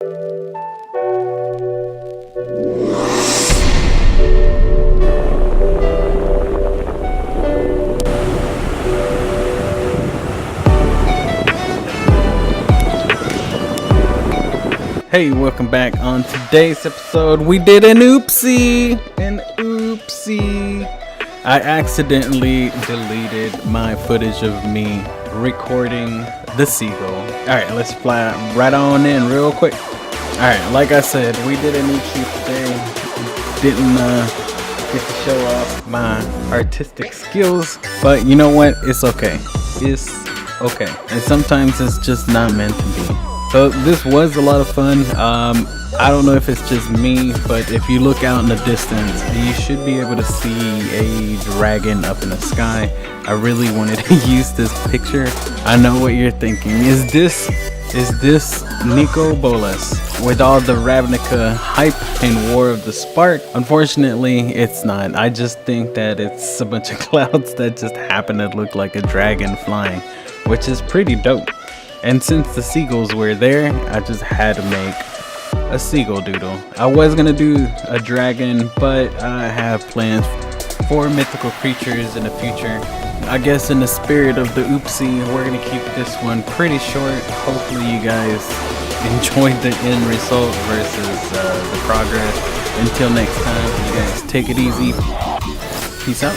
Hey, welcome back. On today's episode, we did an oopsie. I accidentally deleted my footage of me recording the seagull. Alright, let's fly right on in real quick. Alright, like I said, we did an oopsie today. Didn't get to show off my artistic skills, but you know what? It's okay. It's okay. And sometimes it's just not meant to be. So this was a lot of fun. I don't know if it's just me, but if you look out in the distance, you should be able to see a dragon up in the sky. I really wanted to use this picture. I know what you're thinking. Is this Nico Bolas with all the Ravnica hype in War of the Spark? Unfortunately, it's not. I just think that it's a bunch of clouds that just happen to look like a dragon flying, which is pretty dope. And since the seagulls were there, I just had to make a seagull doodle. I was gonna do a dragon, but I have plans for mythical creatures in the future. I guess in the spirit of the oopsie, we're gonna keep this one pretty short. Hopefully you guys enjoyed the end result versus the progress. Until next time, you guys take it easy. Peace out.